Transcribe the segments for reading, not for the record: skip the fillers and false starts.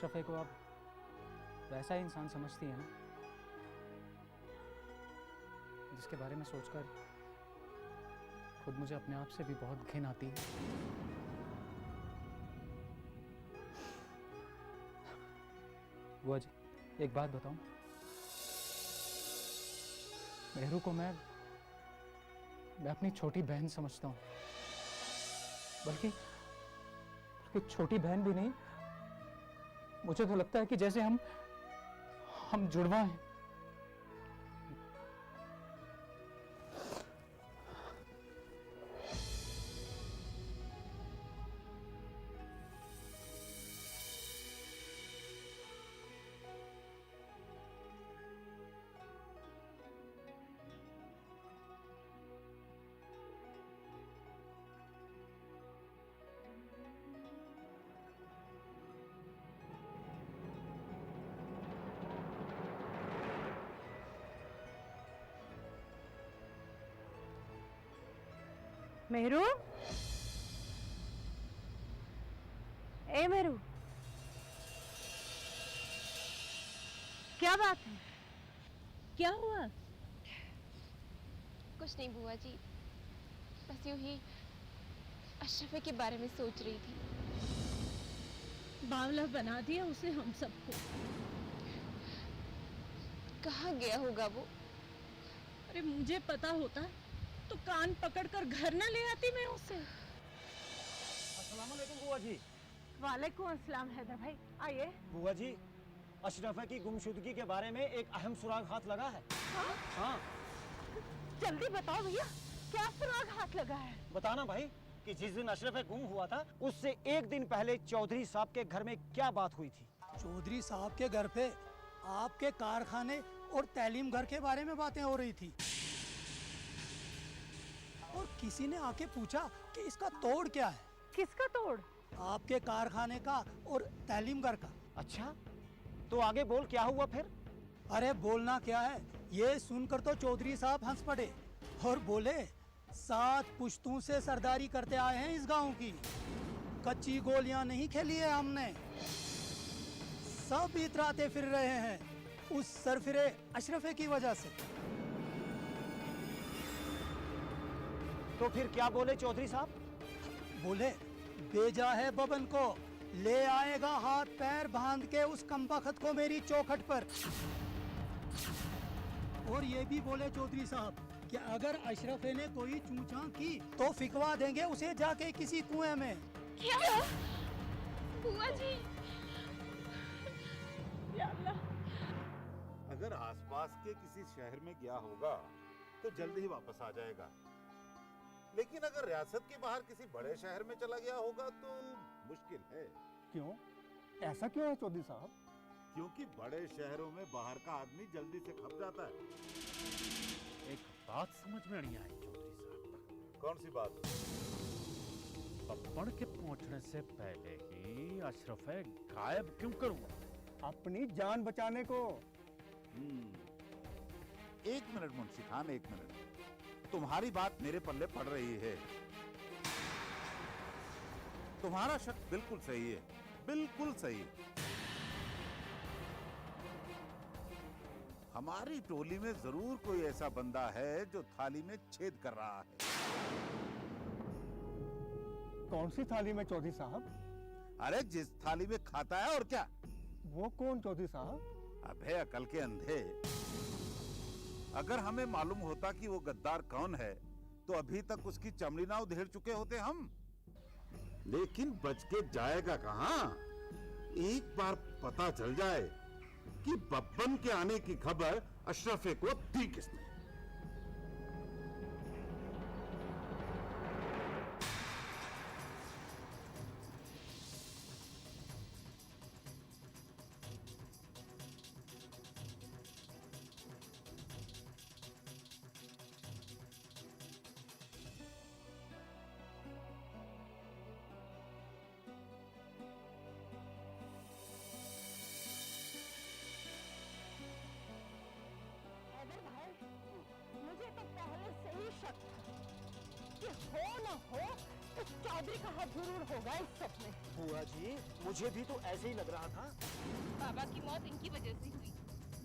अशरफे को आप वैसा ही इंसान समझती है ना, जिसके बारे में सोचकर खुद मुझे अपने आप से भी बहुत घिन आती है। बुआ जी, एक बात बताऊं, मेहरू को मैं अपनी छोटी बहन समझता हूं, बल्कि छोटी बहन भी नहीं, मुझे तो लगता है कि जैसे हम जुड़वा हैं। मेहरू, ए मेहरू, क्या बात है? क्या हुआ? कुछ नहीं बुआ जी, बस यूं ही अशरफे के बारे में सोच रही थी। बावला बना दिया उसे हम सबको। कहाँ गया होगा वो? अरे मुझे पता होता तो कान पकड़कर घर ना ले आती मैं उसे। अस्सलाम वालेकुम बुआ जी। वालेकुम अस्सलाम हैदर भाई, आइए। बुआ जी, अशरफे की गुमशुदगी के बारे में एक अहम सुराग हाथ लगा है। हाँ, जल्दी बताओ भैया, क्या सुराग हाथ लगा है? बताना भाई कि जिस दिन अशरफे गुम हुआ था उससे एक दिन पहले चौधरी साहब के घर में क्या बात हुई थी। चौधरी साहब के घर पे आपके कारखाने और तालीम घर के बारे में बातें हो रही थी और किसी ने आके पूछा कि इसका तोड़ क्या है। किसका तोड़? आपके कारखाने का और तालीम घर का। अच्छा, तो आगे बोल क्या हुआ फिर? अरे बोलना क्या है, ये सुनकर तो चौधरी साहब हंस पड़े और बोले 7 पुश्तों से सरदारी करते आए हैं इस गांव की, कच्ची गोलियां नहीं खेली है हमने। सब इतराते फिर रहे हैं उस सरफिरे अशरफे की वजह से। तो फिर क्या बोले चौधरी साहब? बोले भेजा है बबन को, ले आएगा हाथ पैर बांध के उस कमबख्त को मेरी चौखट पर। और ये भी बोले चौधरी साहब कि अगर अशरफे ने कोई चूचा की तो फिकवा देंगे उसे जाके किसी कुएं में। क्या? बुआ जी, या अल्लाह। अगर आसपास के किसी शहर में गया होगा तो जल्द ही वापस आ जाएगा, लेकिन अगर रियासत के बाहर किसी बड़े शहर में चला गया होगा तो मुश्किल है। क्यों? ऐसा क्यों है चौधरी साहब? क्योंकि बड़े शहरों में बाहर का आदमी जल्दी से खप जाता है। एक बात समझ में नहीं आई चौधरी साहब। कौन सी बात? पप्पड़ के पहुंचने से पहले ही अशरफे गायब क्यों करूंगा? अपनी जान बचाने को। एक मिनट मुंशी खान, एक मिनट। तुम्हारी बात मेरे पल्ले पड़ रही है। तुम्हारा शक बिल्कुल सही है, बिल्कुल सही। हमारी टोली में जरूर कोई ऐसा बंदा है जो थाली में छेद कर रहा है। कौन सी थाली में चौधरी साहब? अरे जिस थाली में खाता है, और क्या। वो कौन चौधरी साहब? अबे अकल के अंधे, अगर हमें मालूम होता कि वो गद्दार कौन है तो अभी तक उसकी चमड़ी ना उधेड़ चुके होते हम। लेकिन बच के जाएगा कहां? एक बार पता चल जाए कि बब्बन के आने की खबर अशरफे को दी किसने। मुझे तो पहले से ही शक था कि हो न हो इस चौधरी का हाथ जरूर होगा इस सब में। बुआ जी, मुझे भी तो ऐसे ही लग रहा था। बाबा की मौत इनकी वजह से हुई।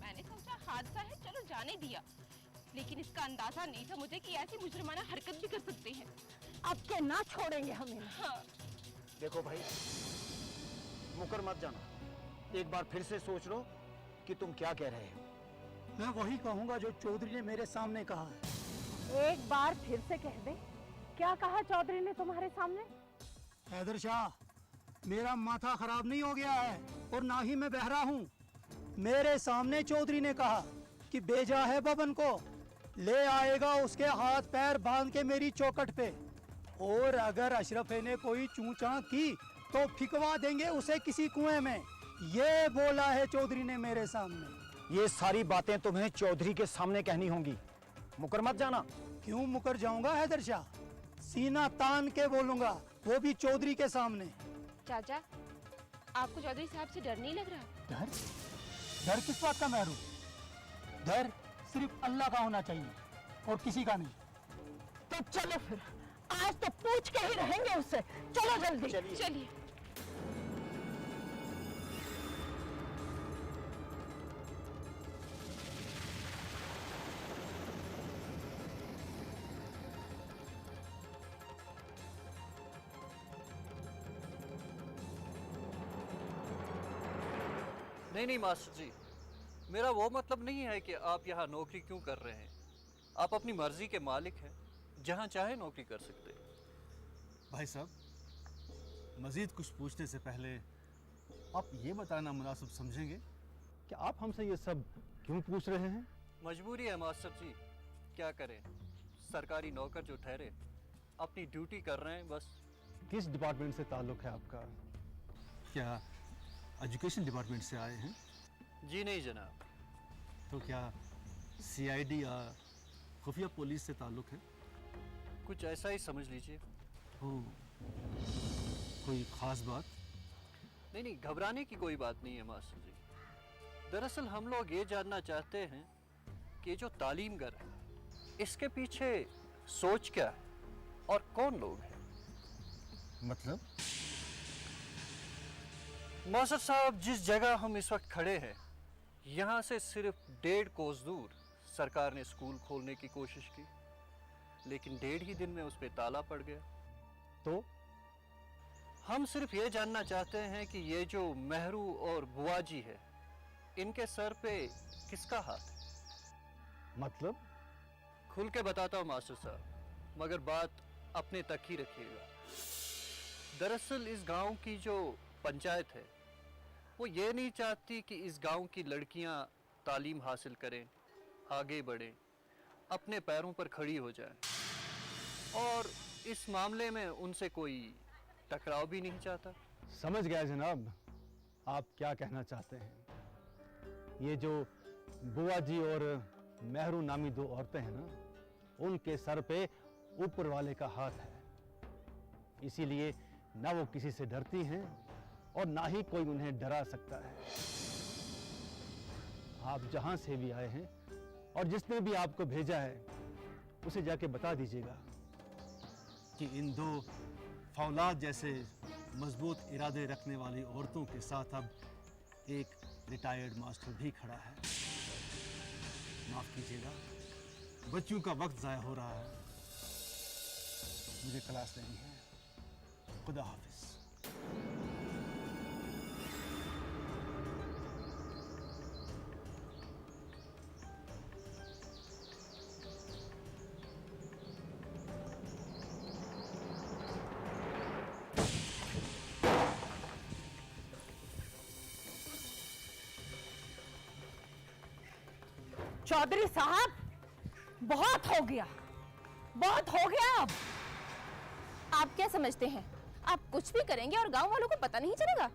मैंने सोचा हादसा है, चलो जाने दिया, लेकिन इसका अंदाजा नहीं था मुझे कि ऐसी मुजरिमाना हरकत भी कर सकते हैं। अब के ना छोड़ेंगे हमें। हाँ। देखो भाई, मुकर मत जाना, एक बार फिर से सोच लो कि तुम क्या कह रहे हो। मैं वही कहूंगा जो चौधरी ने मेरे सामने कहा है। एक बार फिर से कह दे, क्या कहा चौधरी ने तुम्हारे सामने? हैदर शाह, मेरा माथा खराब नहीं हो गया है और ना ही मैं बहरा हूँ। मेरे सामने चौधरी ने कहा कि भेजा है बबन को, ले आएगा उसके हाथ पैर बांध के मेरी चौखट पे, और अगर अशरफे ने कोई चूचा की तो फिकवा देंगे उसे किसी कुएं में। ये बोला है चौधरी ने मेरे सामने। ये सारी बातें तुम्हें चौधरी के सामने कहनी होंगी, मुकर मत जाना। क्यों मुकर जाऊंगा हैदर शाह, सीना तान के बोलूंगा, वो भी चौधरी के सामने। चाचा, आपको चौधरी साहब से डर नहीं लग रहा? डर? डर किस बात का महरू? डर सिर्फ अल्लाह का होना चाहिए और किसी का नहीं। तो चलो फिर, आज तो पूछ के ही रहेंगे उससे। चलो जल्दी। चलिए। नहीं मास्टर जी, मेरा वो मतलब नहीं है कि आप यहाँ नौकरी क्यों कर रहे हैं। आप अपनी मर्जी के मालिक हैं, जहाँ चाहे नौकरी कर सकते हैं। भाई साहब, मज़ीद कुछ पूछने से पहले आप ये बताना मुनासिब समझेंगे कि आप हमसे ये सब क्यों पूछ रहे हैं? मजबूरी है मास्टर जी, क्या करें। सरकारी नौकर जो ठहरे अपनी ड्यूटी कर रहे हैं बस। किस डिपार्टमेंट से ताल्लुक़ है आपका? क्या एजुकेशन डिपार्टमेंट से आए हैं? जी नहीं जनाब। तो क्या सीआईडी या खुफिया पुलिस से ताल्लुक़ है? कुछ ऐसा ही समझ लीजिए। ओह, कोई ख़ास बात? नहीं, घबराने की कोई बात नहीं है मास्टर जी। दरअसल हम लोग ये जानना चाहते हैं कि जो तालीमगर है, इसके पीछे सोच क्या है और कौन लोग हैं। मतलब? मास्टर साहब, जिस जगह हम इस वक्त खड़े हैं, यहाँ से सिर्फ 1.5 कोस दूर सरकार ने स्कूल खोलने की कोशिश की, लेकिन 1.5 ही दिन में उस पर ताला पड़ गया। तो हम सिर्फ ये जानना चाहते हैं कि ये जो मेहरू और बुआजी है, इनके सर पे किसका हाथ है। मतलब? खुल के बताता हूँ मास्टर साहब, मगर बात अपने तक ही रखिएगा। दरअसल इस गांव की जो पंचायत है, वो ये नहीं चाहती कि इस गांव की लड़कियां तालीम हासिल करें, आगे बढ़ें, अपने पैरों पर खड़ी हो जाएं, और इस मामले में उनसे कोई टकराव भी नहीं चाहता। समझ गया जनाब, आप क्या कहना चाहते हैं। ये जो बुआ जी और मेहरू नामी 2 औरतें हैं ना, उनके सर पे ऊपर वाले का हाथ है, इसीलिए ना वो किसी से डरती हैं और ना ही कोई उन्हें डरा सकता है। आप जहां से भी आए हैं और जिसने भी आपको भेजा है, उसे जाके बता दीजिएगा कि इन 2 फौलाद जैसे मजबूत इरादे रखने वाली औरतों के साथ अब एक रिटायर्ड मास्टर भी खड़ा है। माफ कीजिएगा, बच्चों का वक्त ज़ाया हो रहा है, मुझे क्लास लेनी है। खुदा हाफिज। चौधरी साहब, बहुत हो गया, बहुत हो गया। अब आप क्या समझते हैं, आप कुछ भी करेंगे और गांव वालों को पता नहीं चलेगा?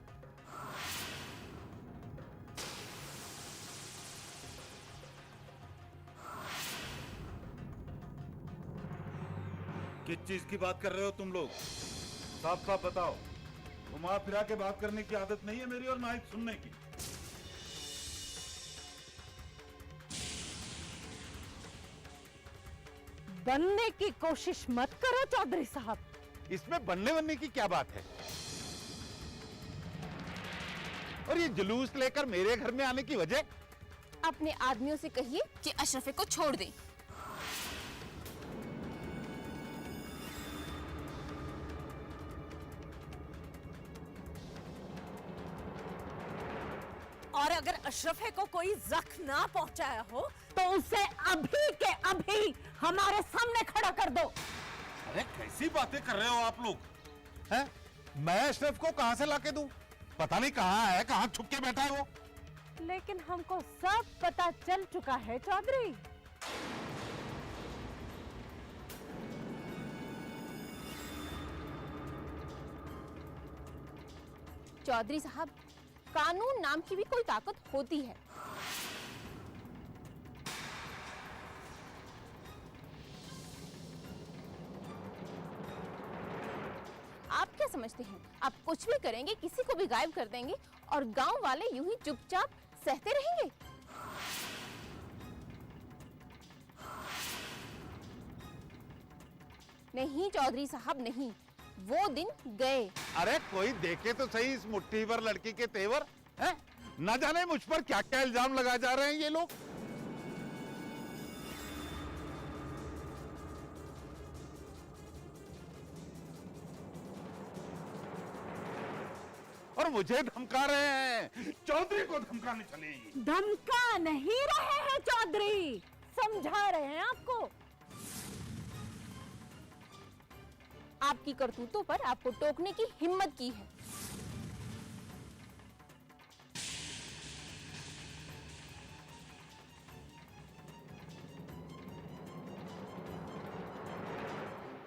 किस चीज की बात कर रहे हो तुम लोग? साफ साफ बताओ। घुमा फिरा के बात करने की आदत नहीं है मेरी, और ना ही सुनने की। बनने की कोशिश मत करो चौधरी साहब। इसमें बनने बनने की क्या बात है? और ये जुलूस लेकर मेरे घर में आने की वजह? अपने आदमियों से कहिए कि अशरफे को छोड़ दें। और अगर अशरफे को कोई जख्म ना पहुंचाया हो तो उसे अभी के अभी हमारे सामने खड़ा कर दो। अरे कैसी बातें कर रहे हो आप लोग हैं? मैं अशरफ को कहां से लाके दूं? पता नहीं कहां है, कहां छुप के बैठा है वो। लेकिन हमको सब पता चल चुका है चौधरी। चौधरी साहब, कानून नाम की भी कोई ताकत होती है। आप क्या समझते हैं, आप कुछ भी करेंगे, किसी को भी गायब कर देंगे और गांव वाले यूं ही चुपचाप सहते रहेंगे? नहीं चौधरी साहब, नहीं, वो दिन गए। अरे कोई देखे तो सही इस मुट्ठी भर लड़की के तेवर हैं? न जाने मुझ पर क्या क्या इल्जाम लगा जा रहे हैं ये लोग। और मुझे धमका रहे हैं, चौधरी को धमकाने चले। धमका नहीं रहे हैं चौधरी, समझा रहे हैं आपको। आपकी करतूतों पर आपको टोकने की हिम्मत की है।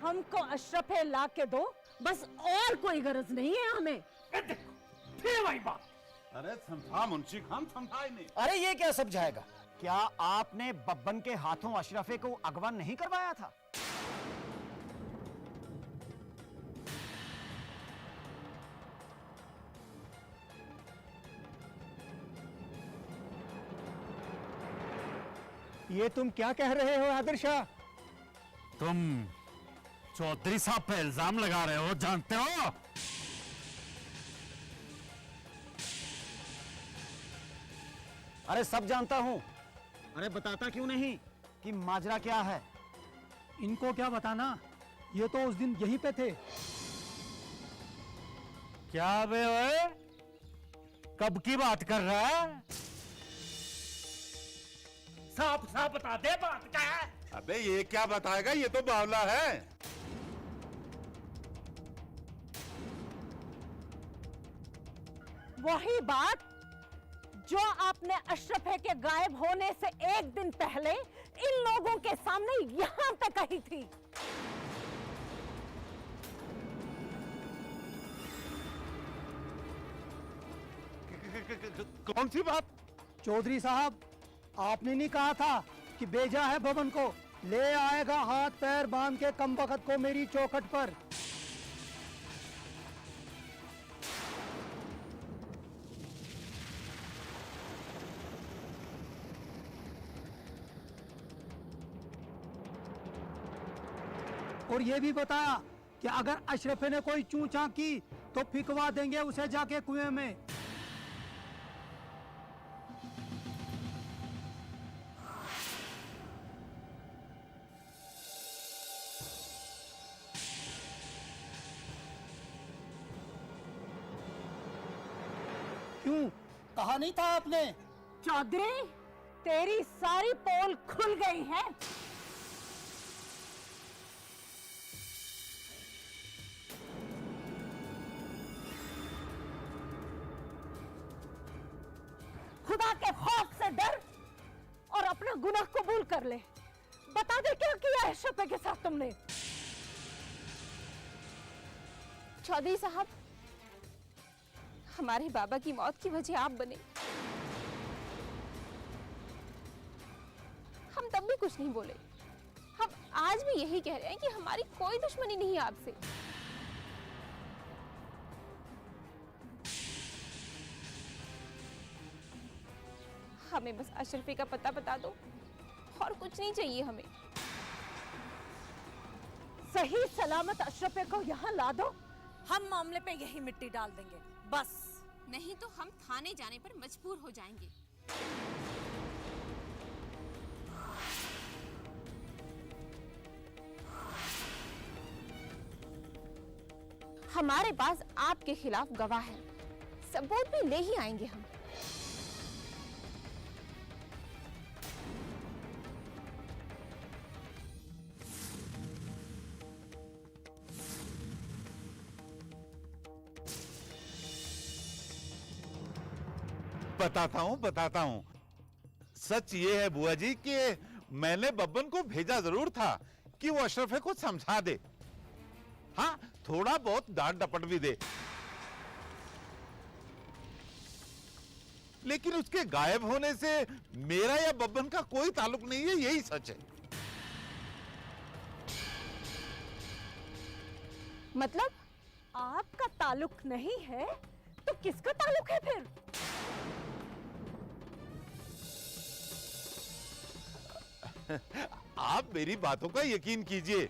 हमको अशरफे ला के दो, बस, और कोई गरज नहीं है हमें। फिर वही बात। अरे समझा मुंशी खान, समझा ही नहीं। अरे ये क्या समझाएगा? क्या आपने बब्बन के हाथों अशरफे को अगवा नहीं करवाया था? ये तुम क्या कह रहे हो आदिर शाह? तुम चौधरी साहब पे इल्जाम लगा रहे हो, जानते हो? अरे सब जानता हूं। अरे बताता क्यों नहीं कि माजरा क्या है? इनको क्या बताना, ये तो उस दिन यहीं पे थे। क्या बे ओए, कब की बात कर रहा है? साफ साफ बता दे, बात क्या है? अबे ये क्या बताएगा, ये तो बावला है। वही बात जो आपने अशरफे के गायब होने से एक दिन पहले इन लोगों के सामने यहां पे कही थी। कौन सी बात? चौधरी साहब, आपने नहीं कहा था कि भेजा है भवन को, ले आएगा हाथ पैर बांध के कम वक्त को मेरी चौखट पर। और ये भी बताया कि अगर अशरफे ने कोई चूं-चां की तो फिकवा देंगे उसे जाके कुएं में। क्यों, कहा नहीं था आपने? चौधरी, तेरी सारी पोल खुल गई है। खुदा के खौफ से डर और अपना गुनाह कबूल कर ले। बता दे क्या किया है शफे के साथ तुमने? चौधरी साहब, हमारे बाबा की मौत की वजह आप बने। हम तब भी कुछ नहीं बोले, हम आज भी यही कह रहे हैं कि हमारी कोई दुश्मनी नहीं है आपसे। हमें बस अशरफे का पता बता दो और कुछ नहीं चाहिए हमें। सही सलामत अशरफे को यहाँ ला दो, हम मामले पे यही मिट्टी डाल देंगे, बस। नहीं तो हम थाने जाने पर मजबूर हो जाएंगे। हमारे पास आपके खिलाफ गवाह है, सबूत भी ले ही आएंगे हम। बताता हूँ। सच ये है बुआ जी कि मैंने बब्बन को भेजा जरूर था कि वो अशरफे को समझा दे, हाँ थोड़ा बहुत डांट डपट भी दे, लेकिन उसके गायब होने से मेरा या बब्बन का कोई ताल्लुक नहीं है, यही सच है। मतलब आपका ताल्लुक नहीं है तो किसका ताल्लुक है फिर? आप मेरी बातों का यकीन कीजिए,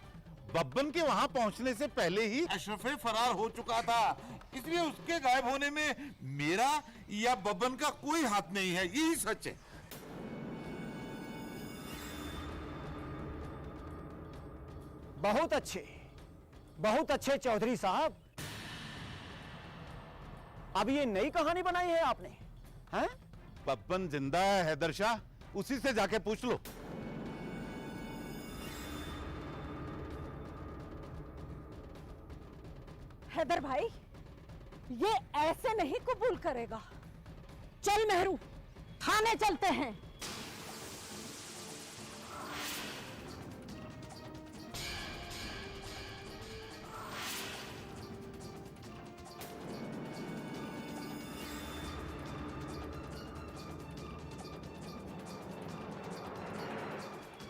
बब्बन के वहां पहुंचने से पहले ही अशरफे फरार हो चुका था, इसलिए उसके गायब होने में मेरा या बब्बन का कोई हाथ नहीं है, यही सच है। बहुत अच्छे चौधरी साहब। अब ये नई कहानी बनाई है आपने, हैं? बब्बन जिंदा है हैदर शाह, उसी से जाके पूछ लो। हैदर भाई, ये ऐसे नहीं कबूल करेगा। चल मेहरू, थाने चलते हैं।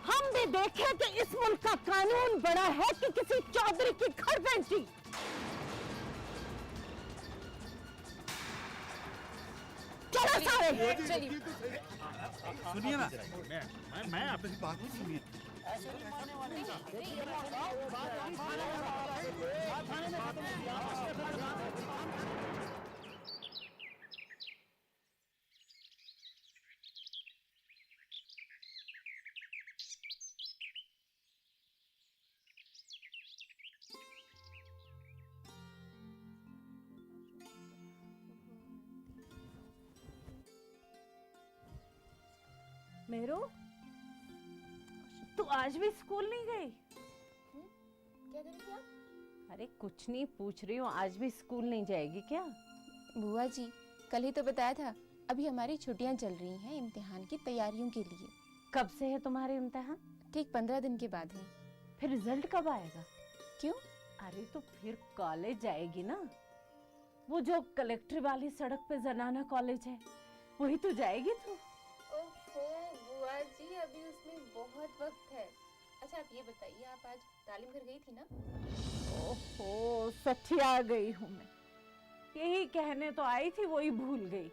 हम भी देखें कि इस मुल्क का कानून बड़ा है कि किसी चौधरी की खड़बेंची। चलो सारे, चलिए। सुनिए ना, मैं आपकी बात को सुनिए। मेरू, तू आज भी स्कूल नहीं गई? क्या करेंगे आप? अरे कुछ नहीं, पूछ रही हूँ, आज भी स्कूल नहीं जाएगी क्या? बुआ जी, कल ही तो बताया था, अभी हमारी छुट्टियां चल रही हैं इम्तिहान की तैयारियों के लिए। कब से है तुम्हारे इम्तिहान? ठीक 15 दिन के बाद है। फिर रिजल्ट कब आएगा? क्यों? अरे तो फिर कॉलेज जाएगी ना, वो जो कलेक्टर वाली सड़क पे जनाना कॉलेज है, वही तो जाएगी तू। ओहो बुआ जी, अभी उसमें बहुत वक्त है। अच्छा आप ये बताइए, आप आज तालीम घर गई थी ना? ओहो, सठिया गई हूँ मैं। यही कहने तो आई थी, वही भूल गई।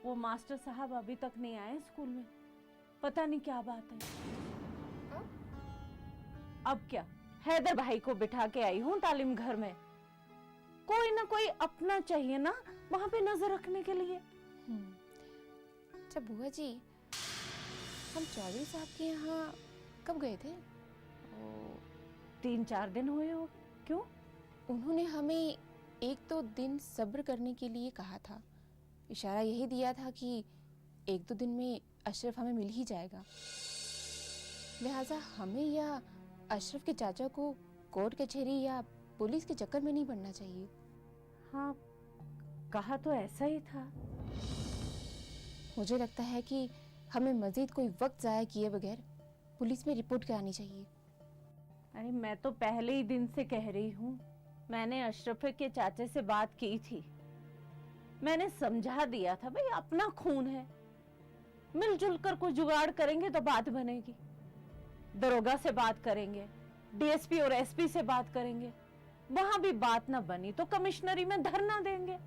वो मास्टर साहब अभी तक नहीं आए स्कूल में, पता नहीं क्या बात है। अब क्या, हैदर भाई को बिठा के आई हूँ तालीम घर में। कोई ना कोई अपना चाहिए ना वहां पे नजर रखने के लिए। अच्छा बुआ जी, हम चौधरी साहब के यहाँ कब गए थे? 3-4 दिन हुए हो। क्यों? उन्होंने हमें 1-2 दिन सब्र करने के लिए कहा था। इशारा यही दिया था कि 1-2 दिन में अशरफ हमें मिल ही जाएगा। लिहाजा हमें या अशरफ के चाचा को कोर्ट कचहरी या पुलिस के चक्कर में नहीं पड़ना चाहिए। हाँ, कहा तो ऐसा ही था। मुझे लगता है कि हमें मजीद कोई वक्त ज़ाया किए बगैर पुलिस में रिपोर्ट करानी चाहिए। अरे मैं तो पहले ही दिन से कह रही हूँ, मैंने अशरफ के चाचे से बात की थी। मैंने समझा दिया था, भाई अपना खून है, मिलजुल कर कोई जुगाड़ करेंगे तो बात बनेगी। दरोगा से बात करेंगे, डीएसपी और एसपी से बात करेंगे, वहां भी बात ना बनी तो कमिश्नरी में धरना देंगे।